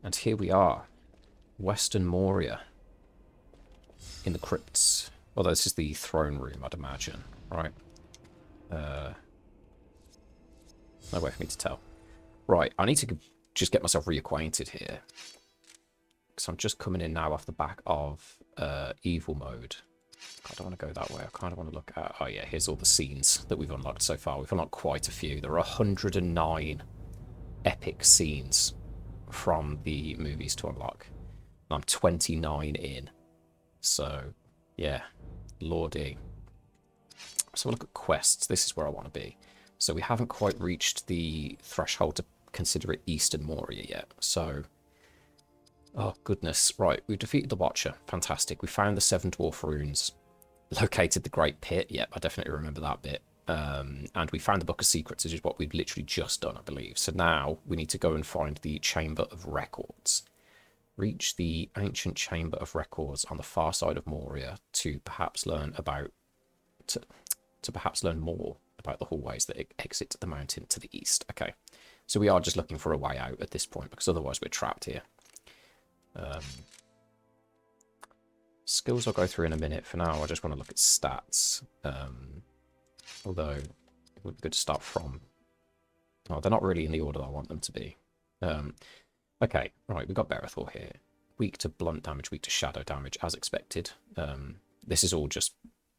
And here we are. Western Moria. In the crypts. Although this is the throne room, I'd imagine. Right. No way for me to tell. Right, I need to just get myself reacquainted here. Because I'm just coming in now off the back of evil mode. I don't want to go that way. I kind of want to look at... Oh yeah, here's all the scenes that we've unlocked so far. We've unlocked quite a few. There are 109 epic scenes from the movies to unlock. I'm 29 in. So, yeah. Lordy. So we'll look at quests. This is where I want to be. So we haven't quite reached the threshold to consider it Eastern Moria yet. So... Oh, goodness. Right, we've defeated the Watcher. Fantastic. We found the 7 Dwarf Runes. Located the Great Pit. Yep, I definitely remember that bit. And we found the Book of Secrets, which is what we've literally just done, I believe. So now we need to go and find the Chamber of Records. Reach the ancient Chamber of Records on the far side of Moria to perhaps learn about... To perhaps learn more about the hallways that exit the mountain to the east. Okay, so we are just looking for a way out at this point, because otherwise we're trapped here. Skills I'll go through in a minute. For now, I just want to look at stats. Although, it would be good to start from... Oh, they're not really in the order I want them to be. Okay, right, we've got Berethor here. Weak to blunt damage, weak to shadow damage, as expected. This is all just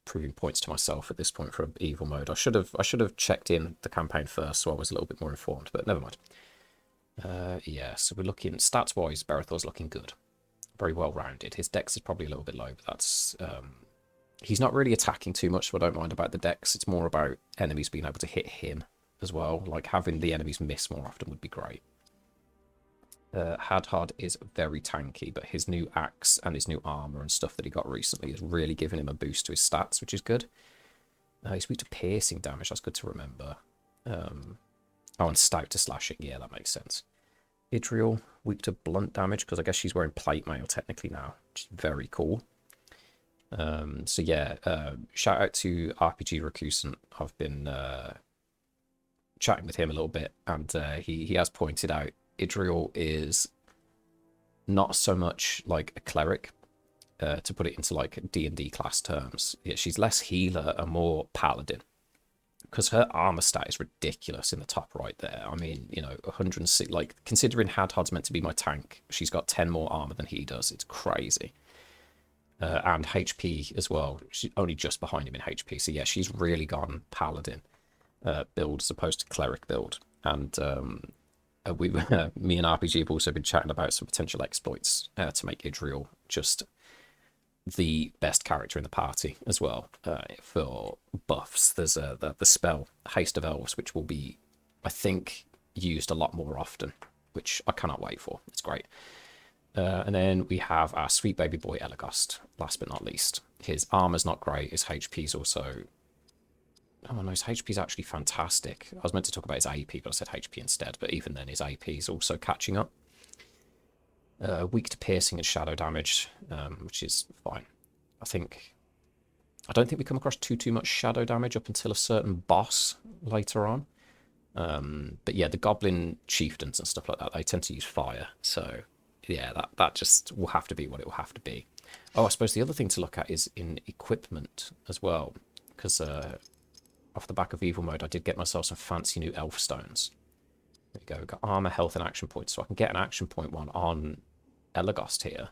proving points to myself at this point for evil mode. I should have checked in the campaign first, so I was a little bit more informed, but never mind. Yeah, so we're looking, stats-wise, Berethor's looking good. Very well-rounded. His dex is probably a little bit low, but that's... he's not really attacking too much, so I don't mind about the dex. It's more about enemies being able to hit him as well. Like, having the enemies miss more often would be great. Hadhard is very tanky, but his new axe and his new armor and stuff that he got recently is really giving him a boost to his stats, which is good. He's weak to piercing damage, that's good to remember. Oh, and stout to slashing. Yeah, that makes sense. Idriel, weak to blunt damage, because I guess she's wearing plate mail technically now, which is very cool. So yeah, shout out to RPG Recusant. I've been chatting with him a little bit, and he has pointed out Idriel is not so much like a cleric, to put it into like D&D class terms. Yeah, she's less healer and more paladin. Because her armor stat is ridiculous in the top right there. I mean, you know, 106, like, considering Hadhard's meant to be my tank, she's got 10 more armor than he does. It's crazy. And HP as well. She's only just behind him in HP. So yeah, she's really gone paladin build as opposed to cleric build. And me and RPG have also been chatting about some potential exploits to make Idriel just the best character in the party as well. For buffs, there's the spell Haste of Elves, which will be, I think, used a lot more often, which I cannot wait for. It's great. And then we have our sweet baby boy Elagast, last but not least. His armor's not great, his HP's also... Oh no, his HP's actually fantastic. I was meant to talk about his AP, but I said HP instead, but even then his AP's also catching up. Weak to piercing and shadow damage, which is fine. I don't think we come across too much shadow damage up until a certain boss later on. But yeah, the goblin chieftains and stuff like that, they tend to use fire. So yeah, that just will have to be what it will have to be. Oh, I suppose the other thing to look at is in equipment as well. Because off the back of evil mode, I did get myself some fancy new elf stones. There we go, we've got armor, health, and action points. So I can get an action point one on Elagast here.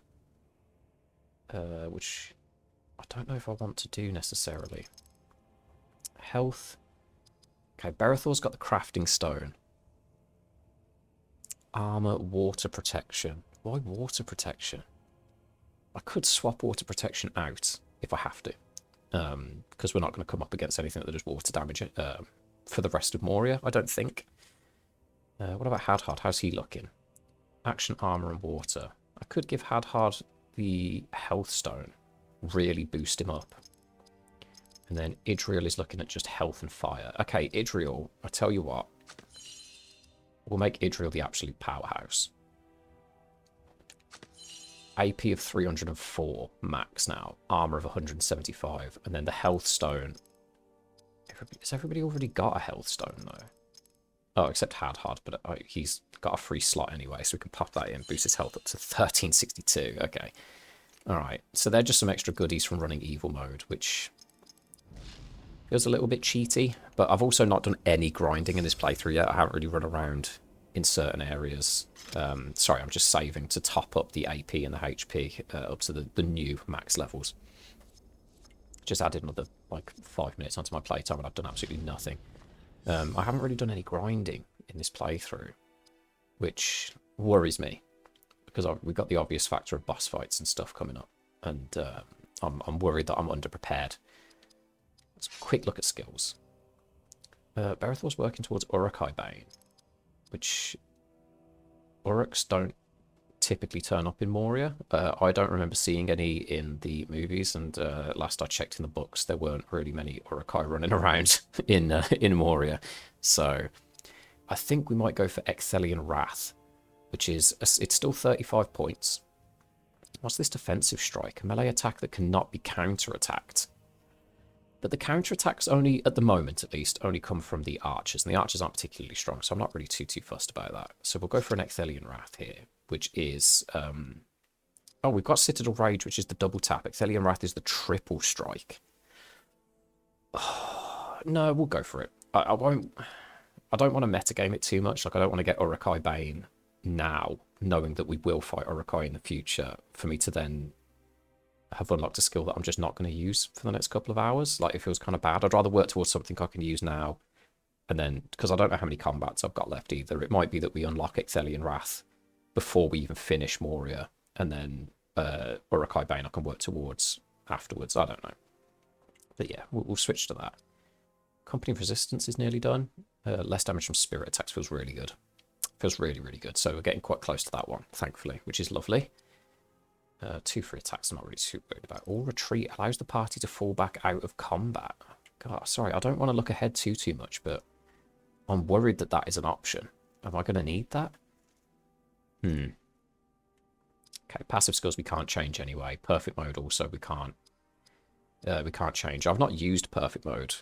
Which I don't know if I want to do necessarily. Health. Okay, Berethor's got the crafting stone. Armor, water protection. Why water protection? I could swap water protection out if I have to. Because we're not going to come up against anything that does water damage for the rest of Moria, I don't think. What about Hadhard? How's he looking? Action, armor, and water. I could give Hadhard the health stone. Really boost him up. And then Idriel is looking at just health and fire. Okay, Idriel, I tell you what. We'll make Idriel the absolute powerhouse. AP of 304 max now. Armor of 175. And then the health stone. Has everybody already got a health stone, though? Oh, except Had, but he's got a free slot anyway, so we can pop that in, boost his health up to 1362. Okay. Alright, so they're just some extra goodies from running evil mode, which feels a little bit cheaty, but I've also not done any grinding in this playthrough yet. I haven't really run around in certain areas. Sorry, I'm just saving to top up the AP and the HP up to the new max levels. Just added another, like, 5 minutes onto my playtime, and I've done absolutely nothing. I haven't really done any grinding in this playthrough, which worries me, because we've got the obvious factor of boss fights and stuff coming up, and I'm worried that I'm underprepared. Let's quick look at skills. Berethor's working towards Uruk-hai Bane, which Uruks don't typically turn up in Moria. I don't remember seeing any in the movies, and last I checked in the books, there weren't really many Uruk-hai running around in Moria. So I think we might go for Ecthelian Wrath, which is it's still 35 points. What's this defensive strike? A melee attack that cannot be counter-attacked. But the counter-attacks only, at the moment at least, only come from the archers, and the archers aren't particularly strong, so I'm not really too fussed about that. So we'll go for an Ecthelian Wrath here, which is... oh, we've got Citadel Rage, which is the double tap. Ecthelian Wrath is the triple strike. Oh, no, we'll go for it. I won't... I don't want to metagame it too much. Like, I don't want to get Uruk-hai Bane now, knowing that we will fight Uruk-hai in the future, for me to then have unlocked a skill that I'm just not going to use for the next couple of hours. Like, it feels kind of bad. I'd rather work towards something I can use now, and then, because I don't know how many combats I've got left either, it might be that we unlock Ecthelian Wrath before we even finish Moria, and then Uruk-hai Bane I can work towards afterwards. I don't know. But yeah, we'll switch to that. Company of Resistance is nearly done. Less damage from spirit attacks feels really good. Feels really, really good. So we're getting quite close to that one, thankfully, which is lovely. 2 free attacks I'm not really too worried about. All retreat allows the party to fall back out of combat. God, sorry, I don't want to look ahead too much, but I'm worried that that is an option. Am I going to need that? Okay, passive skills we can't change anyway. Perfect mode also we can't change. I've not used perfect mode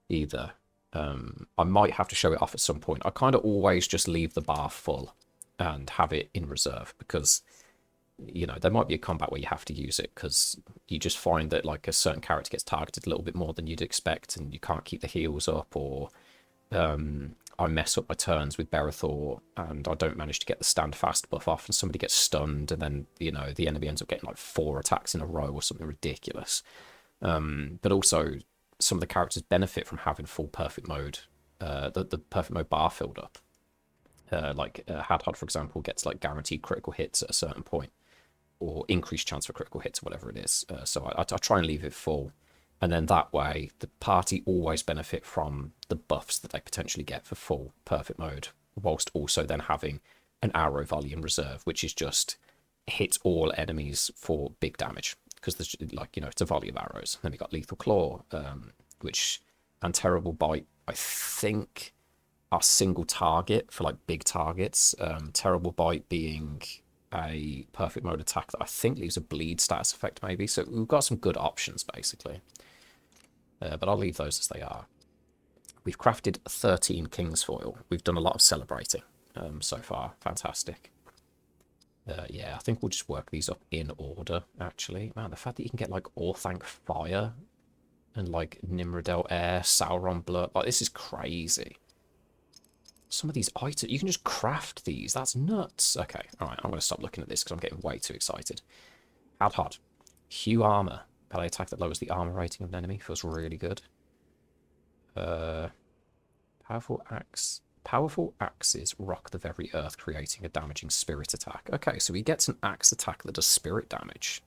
either. I might have to show it off at some point. I kind of always just leave the bar full and have it in reserve, because, you know, there might be a combat where you have to use it because you just find that, like, a certain character gets targeted a little bit more than you'd expect and you can't keep the heals up, or I mess up my turns with Berethor and I don't manage to get the stand fast buff off and somebody gets stunned, and then, you know, the enemy ends up getting like 4 attacks in a row or something ridiculous. But also, some of the characters benefit from having full perfect mode, the perfect mode bar filled up. Like Hadhod, for example, gets like guaranteed critical hits at a certain point, or increased chance for critical hits, or whatever it is. So I try and leave it full, and then that way the party always benefit from the buffs that they potentially get for full perfect mode, whilst also then having an arrow volley in reserve, which is just hits all enemies for big damage, because there's, like, you know, it's a volley of arrows. Then we got Lethal Claw, which, and Terrible Bite, I think, are single target for like big targets. Terrible Bite being a perfect mode attack that I think leaves a bleed status effect maybe. So we've got some good options basically. But I'll leave those as they are. We've crafted 13 King's Foil. We've done a lot of celebrating so far. Fantastic. Yeah, I think we'll just work these up in order, actually. Man, the fact that you can get, like, Orthanc Fire and, like, Nimrodel Air, Sauron Blood, like, this is crazy. Some of these items, you can just craft these. That's nuts. Okay, alright, I'm going to stop looking at this because I'm getting way too excited. Hadhod. Hue Armor. Melee attack that lowers the armor rating of an enemy. Feels really good. Powerful Axe. Powerful axes rock the very earth, creating a damaging spirit attack. Okay, so he gets an axe attack that does spirit damage.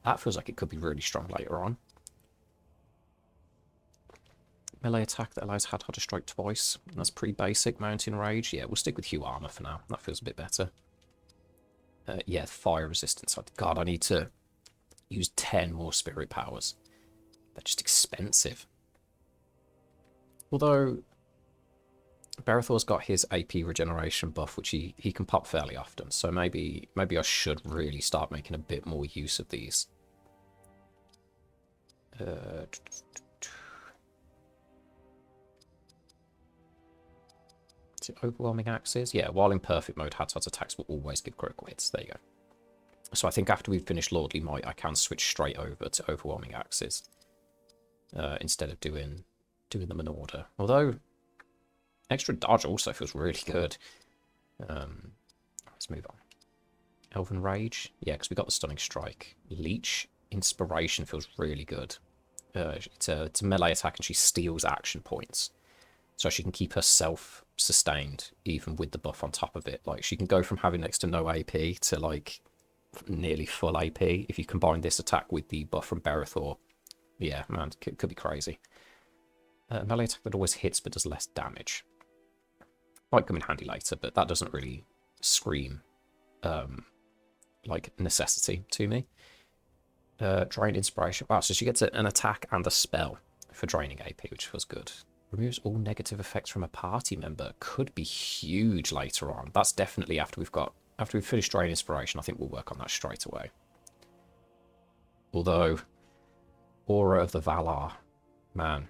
That feels like it could be really strong later on. Melee attack that allows Hadhod to strike twice. That's pretty basic. Mountain Rage. Yeah, we'll stick with Hue Armor for now. That feels a bit better. Yeah, fire resistance. God, I need to use 10 more spirit powers. They're just expensive. Although Berethor's got his AP regeneration buff, which he can pop fairly often, so maybe I should really start making a bit more use of these. Is it overwhelming axes? Yeah, while in perfect mode, Hadhod's attacks will always give critical hits. There you go. So I think after we've finished Lordly Might, I can switch straight over to overwhelming axes instead of doing them in order. Although extra dodge also feels really good. Let's move on. Elven Rage, yeah, because we got the Stunning Strike. Leech Inspiration feels really good. It's a melee attack, and she steals action points, so she can keep herself sustained even with the buff on top of it. Like, she can go from having next to no AP to like nearly full AP if you combine this attack with the buff from Berethor. Yeah, man, it could be crazy. Melee attack that always hits but does less damage. Might come in handy later, but that doesn't really scream like necessity to me. Drain Inspiration. Wow, so she gets an attack and a spell for draining AP, which feels good. Removes all negative effects from a party member. Could be huge later on. That's definitely after we've finished Drain Inspiration. I think we'll work on that straight away. Although, Aura of the Valar, man,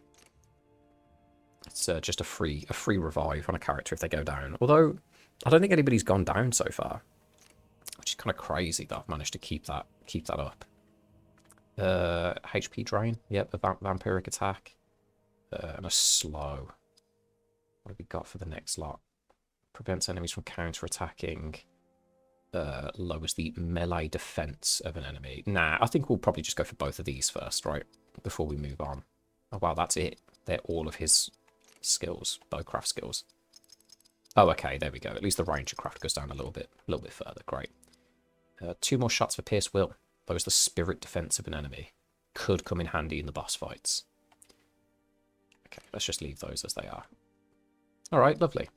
it's just a free revive on a character if they go down. Although I don't think anybody's gone down so far, which is kind of crazy that I've managed to keep that up. HP drain, yep, a vampiric attack, and a slow. What have we got for the next lot? Prevents enemies from counter-attacking. Lowers the melee defense of an enemy. Nah, I think we'll probably just go for both of these first, right? Before we move on. Oh wow, that's it. They're all of his skills, bowcraft skills. Oh, okay, there we go. At least the ranger craft goes down a little bit further. Great. 2 more shots for Pierce Will. Lowers the spirit defense of an enemy. Could come in handy in the boss fights. Okay, let's just leave those as they are. All right, lovely.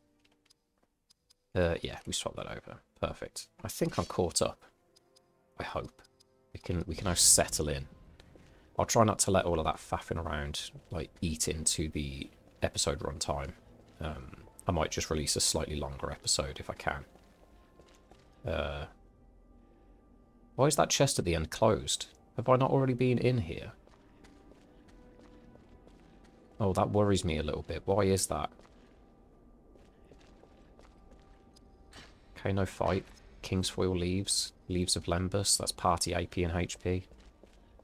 Yeah, we swap that over. Perfect. I think I'm caught up. I hope. We can now settle in. I'll try not to let all of that faffing around like eat into the episode runtime. I might just release a slightly longer episode if I can. Why is that chest at the end closed? Have I not already been in here? Oh, that worries me a little bit. Why is that? Okay, no fight. Kingsfoil leaves. Leaves of Lembus. That's party AP and HP.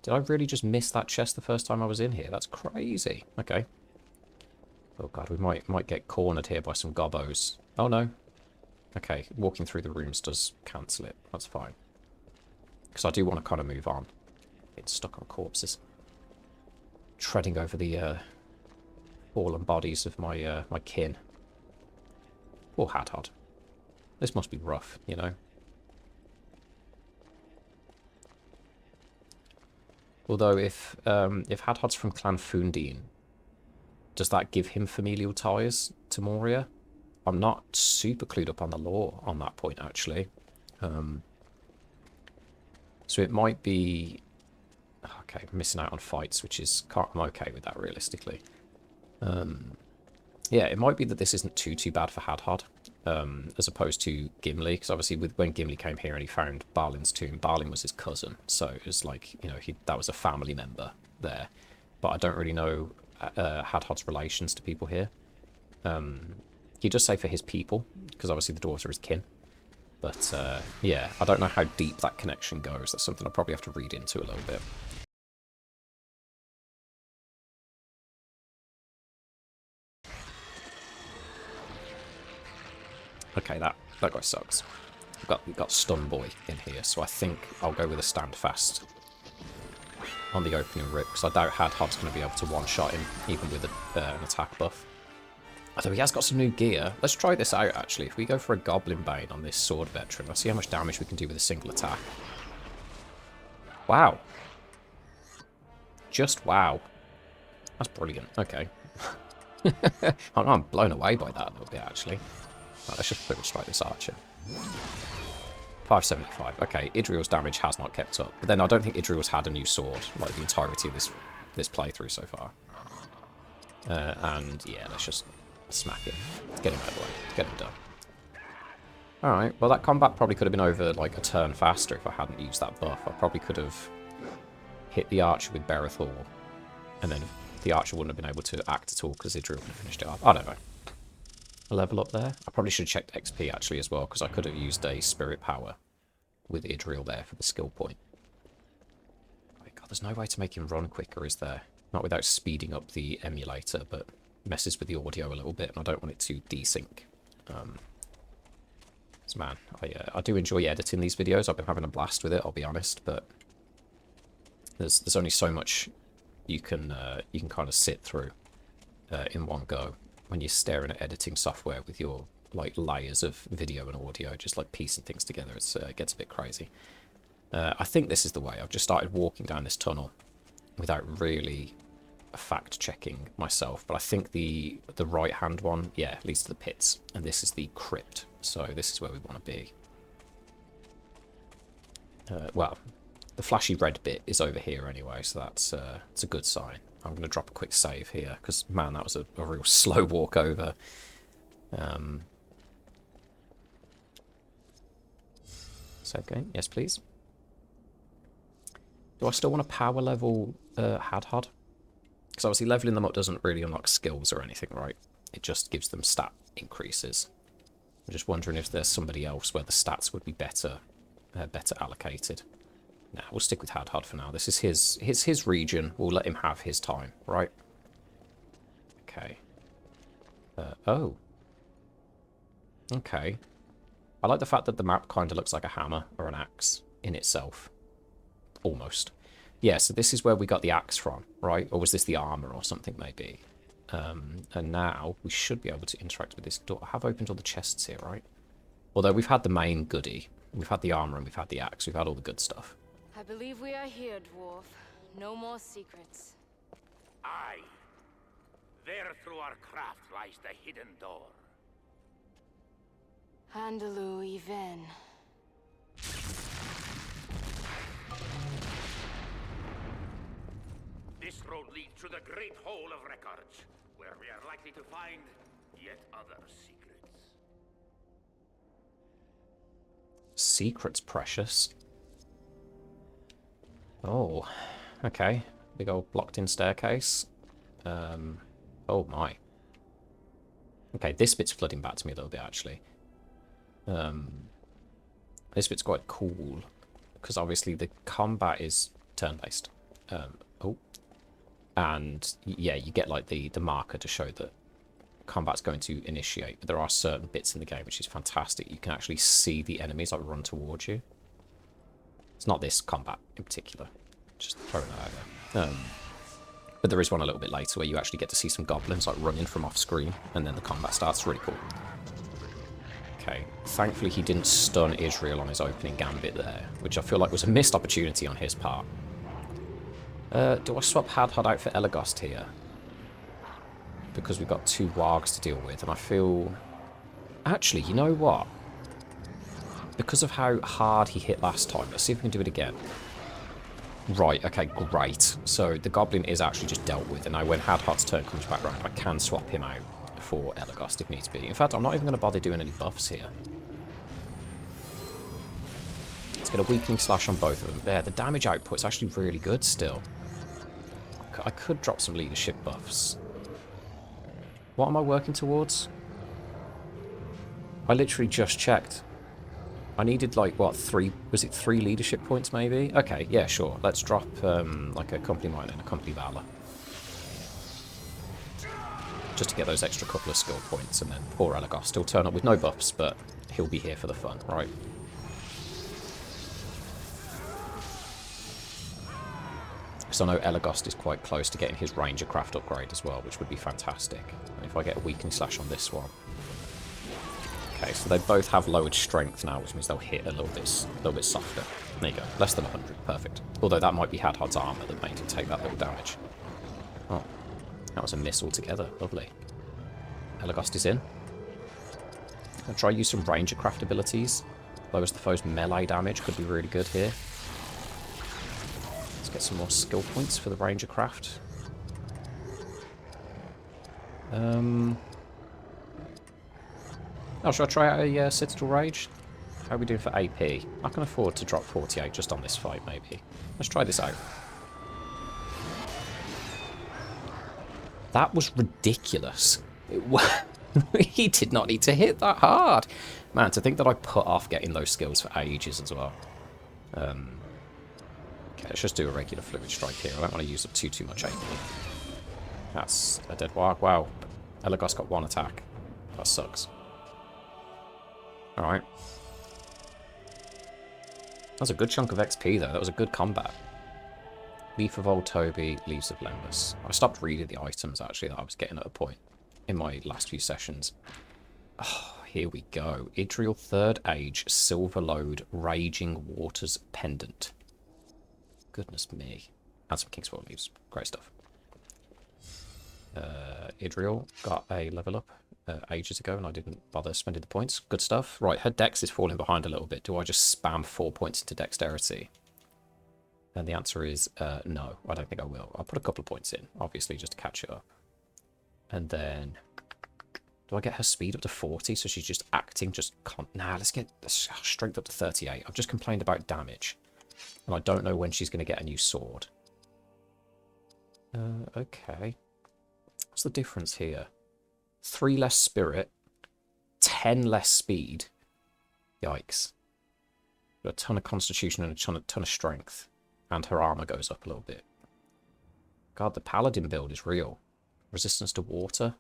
Did I really just miss that chest the first time I was in here? That's crazy. Okay. Oh god, we might get cornered here by some gobbos. Oh no. Okay, walking through the rooms does cancel it. That's fine. Because I do want to kind of move on. Getting stuck on corpses. Treading over the fallen bodies of my my kin. Poor Hadhod. This must be rough, you know. Although if Hadhod's from Clan Fundine, does that give him familial ties to Moria? I'm not super clued up on the lore on that point, actually. So it might be... Okay, missing out on fights, which is... I'm okay with that, realistically. Yeah, it might be that this isn't too bad for Hadhod, as opposed to Gimli, because obviously when Gimli came here and he found Balin's tomb, Balin was his cousin, so it was like, you know, that was a family member there. But I don't really know Hadhod's relations to people here. He does say for his people, because obviously the daughter is kin. But yeah, I don't know how deep that connection goes. That's something I'll probably have to read into a little bit. Okay, that guy sucks. We've got Stun Boy in here, so I think I'll go with a Stand Fast on the opening rip, because I doubt Hadhod's going to be able to one-shot him, even with an attack buff. Although he has got some new gear. Let's try this out, actually. If we go for a Goblin Bane on this Sword Veteran, let's see how much damage we can do with a single attack. Wow. Just wow. That's brilliant. Okay. I'm blown away by that a little bit, actually. Right, let's just strike this archer. 575. Okay, Idriel's damage has not kept up. But then I don't think Idriel's had a new sword, like the entirety of this playthrough so far. And yeah, let's just smack him. Get him out of the way. Get him done. Alright, well that combat probably could have been over like a turn faster if I hadn't used that buff. I probably could have hit the archer with Berethor, and then the archer wouldn't have been able to act at all because Idriel would have finished it up. I don't know. a level up there. I probably should have checked XP actually as well, because I could have used a spirit power with Idril there for the skill point. Oh my God, there's no way to make him run quicker, is there? Not without speeding up the emulator, but messes with the audio a little bit, and I don't want it to desync. So man, I do enjoy editing these videos. I've been having a blast with it, I'll be honest, but there's only so much you can kind of sit through in one go when you're staring at editing software with your like layers of video and audio, just like piecing things together. It gets a bit crazy. I think this is the way. I've just started walking down this tunnel without really fact checking myself, but I think the right hand one, yeah, leads to the pits, and this is the crypt, so this is where we want to be. Well, the flashy red bit is over here anyway, so that's it's a good sign. I'm going to drop a quick save here, because man, that was a real slow walk over. Save game, yes please. Do I still want to power level Hadhod? Because obviously leveling them up doesn't really unlock skills or anything, right? It just gives them stat increases. I'm just wondering if there's somebody else where the stats would be better allocated. Nah, we'll stick with Hadhod for now. This is his region. We'll let him have his time, right? Okay. Oh. Okay. I like the fact that the map kind of looks like a hammer or an axe in itself. Almost. Yeah, so this is where we got the axe from, right? Or was this the armor or something maybe? And now we should be able to interact with this door. I have opened all the chests here, right? Although we've had the main goodie. We've had the armor and we've had the axe. We've had all the good stuff. I believe we are here, dwarf. No more secrets. Aye. There through our craft lies the hidden door. Handaloo even. This road leads to the Great Hall of Records, where we are likely to find yet other secrets. Secrets, precious. Oh, okay. Big old blocked-in staircase. Oh my. Okay, this bit's flooding back to me a little bit, actually. This bit's quite cool, because obviously the combat is turn-based. Oh. And, yeah, you get, like, the marker to show that combat's going to initiate. But there are certain bits in the game which is fantastic. You can actually see the enemies, like, run towards you. It's not this combat in particular. Just throwing that out there. But there is one a little bit later where you actually get to see some goblins, like, running from off-screen. And then the combat starts. It's really cool. Okay. Thankfully, he didn't stun Israel on his opening gambit there, which I feel like was a missed opportunity on his part. Do I swap Hadhod out for Elagos here? Because we've got 2 wargs to deal with, and I feel... Actually, you know what? Because of how hard he hit last time, let's see if we can do it again. Right, okay, great. So the goblin is actually just dealt with, and now when Hadhod's turn comes back round, I can swap him out for Elagos if needs be. In fact, I'm not even going to bother doing any buffs here. Let's get a weakening slash on both of them. There, the damage output's actually really good still. I could drop some leadership buffs. What am I working towards? I literally just checked. I needed, like, what, 3... Was it 3 leadership points, maybe? Okay, yeah, sure. Let's drop, like, a company miner and a company valor. Just to get those extra couple of skill points, and then poor Elagos still turn up with no buffs, but he'll be here for the fun, right? Because I know Elagos is quite close to getting his Ranger craft upgrade as well, which would be fantastic. And if I get a weakening slash on this one. Okay, so they both have lowered strength now, which means they'll hit a little bit softer. There you go, less than 100, perfect. Although that might be Hadhod's armor that made him take that little damage. Oh, that was a miss altogether, lovely. Elagos is in. I'll try use some Ranger craft abilities. Lowers the foe's melee damage, could be really good here. Let's get some more skill points for the Ranger craft. Oh, should I try out a Citadel Rage? How are we doing for AP? I can afford to drop 48 just on this fight, maybe. Let's try this out. That was ridiculous. He did not need to hit that hard. Man, to think that I put off getting those skills for ages as well. Okay, let's just do a regular fluid strike here. I don't want to use up too much AP. That's a dead warg. Wow. Elagos got 1 attack. That sucks. Alright. That was a good chunk of XP, though. That was a good combat. Leaf of Old Toby, Leaves of Lembas. I stopped reading the items, actually, that I was getting at a point in my last few sessions. Oh, here we go. Idriel, 3rd Age, Silver Load, Raging Waters Pendant. Goodness me. And some Kingsford leaves. Great stuff. Idriel got a level up ages ago, and I didn't bother spending the points. Good stuff. Right, her dex is falling behind a little bit. Do I just spam 4 points into dexterity? And the answer is no. I don't think I will. I'll put a couple of points in, obviously, just to catch it up. And then... do I get her speed up to 40? So she's just acting, just... nah, let's get strength up to 38. I've just complained about damage. And I don't know when she's going to get a new sword. Okay. What's the difference here? 3 less spirit. 10 less speed. Yikes. Got a ton of constitution and a ton of strength. And her armor goes up a little bit. God, the paladin build is real. Resistance to water.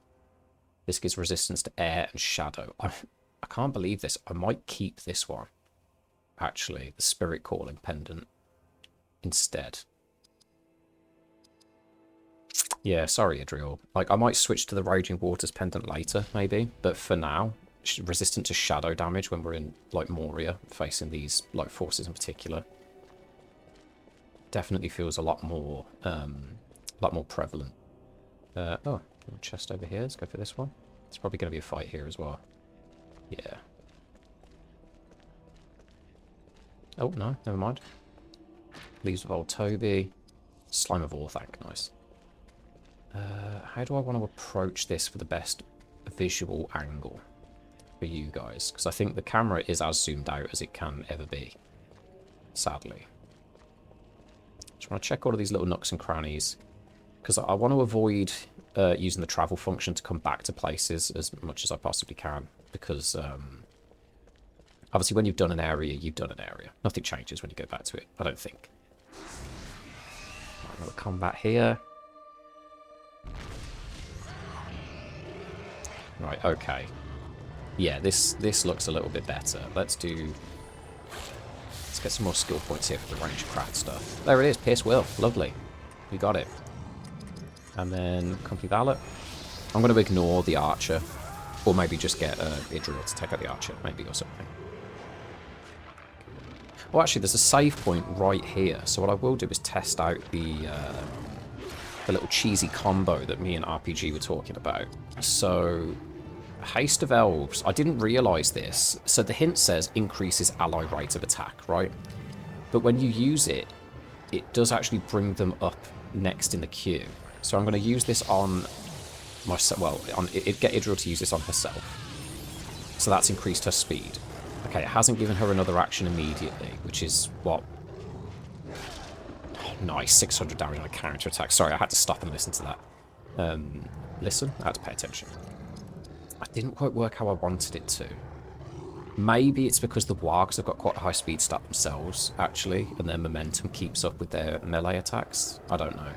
This gives resistance to air and shadow. I can't believe this. I might keep this one. Actually, the Spirit Calling Pendant instead. Yeah, sorry, Idriel. Like, I might switch to the Raging Waters Pendant later, maybe. But for now, resistant to shadow damage when we're in, like, Moria, facing these, like, forces in particular. Definitely feels a lot more prevalent. Oh, chest over here. Let's go for this one. It's probably going to be a fight here as well. Yeah. Oh, no, never mind. Leaves of Old Toby. Slime of Orthanc, nice. How do I want to approach this for the best visual angle for you guys? Because I think the camera is as zoomed out as it can ever be, sadly. Just want to check all of these little nooks and crannies, because I want to avoid using the travel function to come back to places as much as I possibly can, because obviously when you've done an area, you've done an area. Nothing changes when you go back to it, I don't think. Another combat here. Right, okay. Yeah, this looks a little bit better. Let's get some more skill points here for the range craft stuff. There it is, Pierce Will. Lovely. We got it. And then Company Valet. I'm going to ignore the Archer. Or maybe just get Idriel to take out the Archer, maybe, or something. Well, actually, there's a save point right here. So what I will do is test out the little cheesy combo that me and RPG were talking about. So, Haste of Elves. I didn't realise this. So the hint says increases ally rate of attack, right? But when you use it, it does actually bring them up next in the queue. So I'm going to use this on myself. Well, get Idriel to use this on herself. So that's increased her speed. Okay, it hasn't given her another action immediately, which is what? Oh, nice, 600 damage on a counter attack. Sorry, I had to stop and listen to that. Listen, I had to pay attention. I didn't quite work how I wanted it to. Maybe it's because the wargs have got quite a high speed stat themselves, actually, and their momentum keeps up with their melee attacks. I don't know.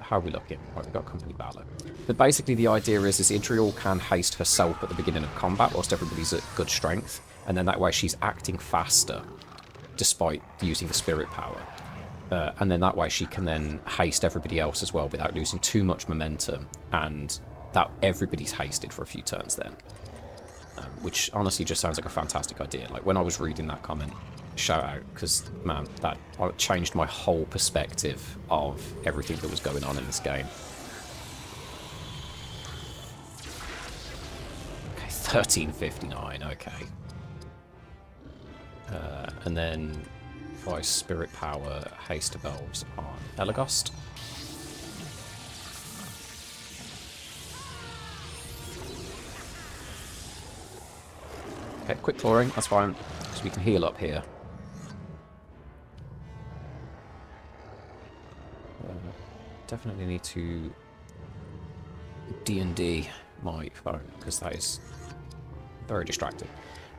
How are we looking? Right, we've got Company Valor. But basically the idea is Idriel can haste herself at the beginning of combat whilst everybody's at good strength, and then that way she's acting faster despite using the spirit power. And then that way she can then haste everybody else as well without losing too much momentum, and that everybody's hasted for a few turns then. Which honestly just sounds like a fantastic idea. Like when I was reading that comment, shout out, because man, that changed my whole perspective of everything that was going on in this game. Okay, 1359, okay. And then by Spirit Power, Haste of Elves on Elagos. Okay, quick clawing, that's fine, because we can heal up here. Definitely need to D&D my phone, because that is very distracting.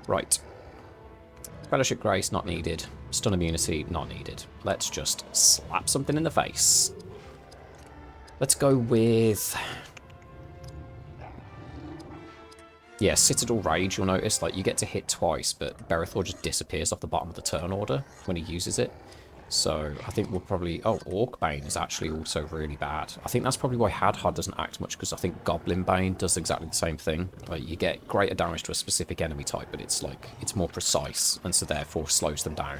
Right. Fellowship Grace, not needed. Stun immunity, not needed. Let's just slap something in the face. Let's go with... yeah, Citadel Rage, you'll notice. Like, you get to hit twice, but Berethor just disappears off the bottom of the turn order when he uses it. So, I think we'll probably... oh, Orcbane is actually also really bad. I think that's probably why Hadhad doesn't act much, because I think Goblin Bane does exactly the same thing. Like, you get greater damage to a specific enemy type, but it's, like, it's more precise, and so therefore slows them down.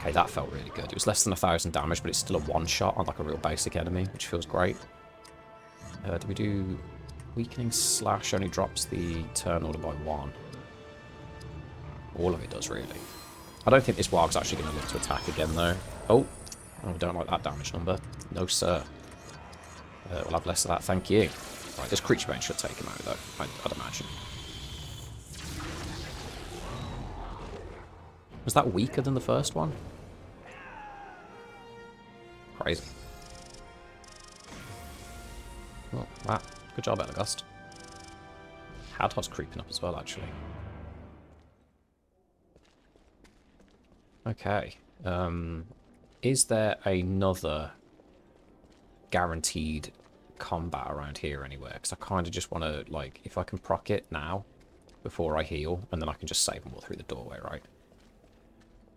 Okay, that felt really good. It was less than 1,000 damage, but it's still a one-shot on, like, a real basic enemy, which feels great. Do we do... Weakening Slash only drops the turn order by 1. All of it does, really. I don't think this Warg's actually going to look to attack again, though. Oh, I don't like that damage number. No, sir. We'll have less of that, thank you. Right, this Creature Bane should take him out, though, I'd imagine. Was that weaker than the first one? Crazy. Well, wow. Good job, Elagast. Hadhod's creeping up as well, actually. Okay. Is there another guaranteed combat around here anywhere? Because I kind of just want to, like, if I can proc it now before I heal, and then I can just save them all through the doorway, right?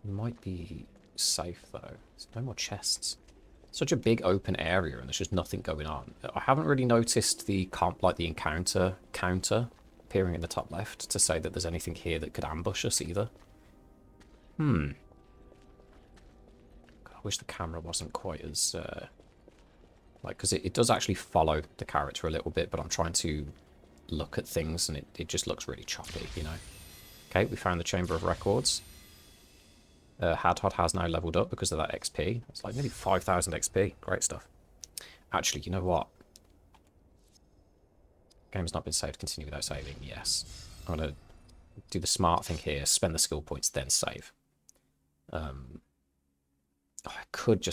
Might be safe, though. There's no more chests. Such a big open area, and there's just nothing going on. I haven't really noticed the the encounter counter appearing in the top left to say that there's anything here that could ambush us either. God, I wish the camera wasn't quite as like, because it does actually follow the character a little bit, but I'm trying to look at things and it just looks really choppy, you know. Okay, we found the Chamber of Records. Hadhod has now leveled up because of that XP. It's like nearly 5,000 XP. Great stuff. Actually, you know what? Game's not been saved. Continue without saving. Yes. I'm going to do the smart thing here. Spend the skill points, then save. I could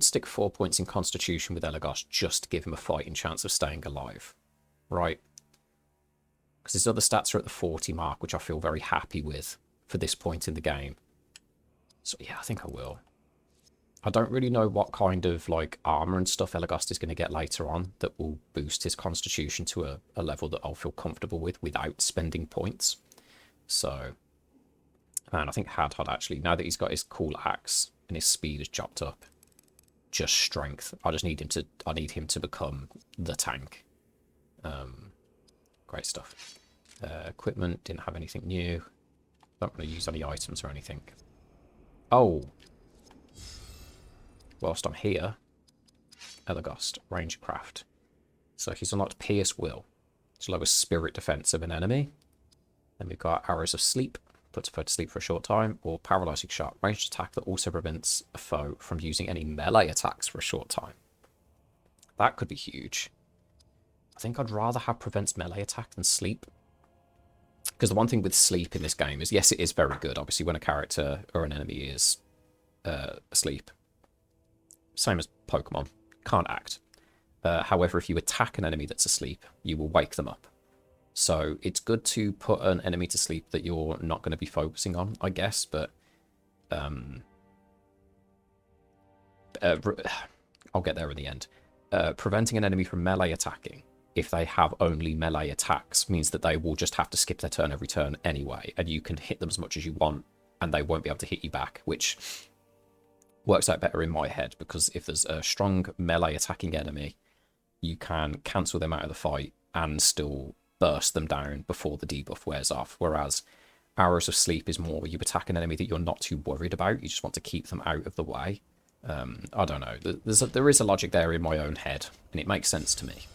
stick 4 points in Constitution with Elagast just to give him a fighting chance of staying alive. Right? Because his other stats are at the 40 mark, which I feel very happy with for this point in the game. So yeah, I think I will. I don't really know what kind of like armor and stuff Elagast is going to get later on that will boost his constitution to a level that I'll feel comfortable with without spending points. So, man, I think Hadhod actually, now that he's got his cool axe and his speed is chopped up, just strength. I need him to become the tank. Great stuff. Equipment, didn't have anything new. Don't want to use any items or anything. Oh. Whilst I'm here, Elagast, Rangercraft. So he's unlocked Pierce Will, which lowers spirit defense of an enemy. Then we've got Arrows of Sleep, puts a foe to sleep for a short time, or Paralyzing Shot, ranged attack that also prevents a foe from using any melee attacks for a short time. That could be huge. I think I'd rather have prevents melee attack than sleep. Because the one thing with sleep in this game is, yes, it is very good. Obviously, when a character or an enemy is asleep. Same as Pokemon. Can't act. However, if you attack an enemy that's asleep, you will wake them up. So it's good to put an enemy to sleep that you're not going to be focusing on, I guess. But I'll get there in the end. Preventing an enemy from melee attacking, if they have only melee attacks, means that they will just have to skip their turn every turn anyway, and you can hit them as much as you want, and they won't be able to hit you back, which works out better in my head, because if there's a strong melee attacking enemy, you can cancel them out of the fight and still burst them down before the debuff wears off, whereas Arrows of Sleep is more you attack an enemy that you're not too worried about, you just want to keep them out of the way. I don't know, there is a logic there in my own head, and it makes sense to me.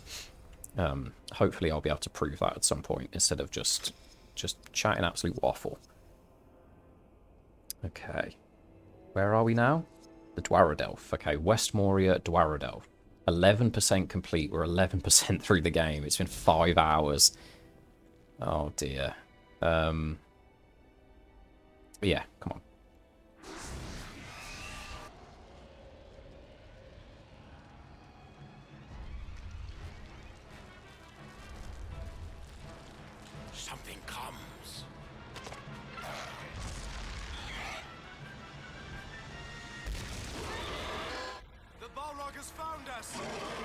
Hopefully I'll be able to prove that at some point instead of just chatting absolute waffle. Okay. Where are we now? The Dwaradelf. Okay, West Moria, Dwaradelf. 11% complete. We're 11% through the game. It's been 5 hours. Oh dear. Yeah, come on. something comes. The Balrog has found us!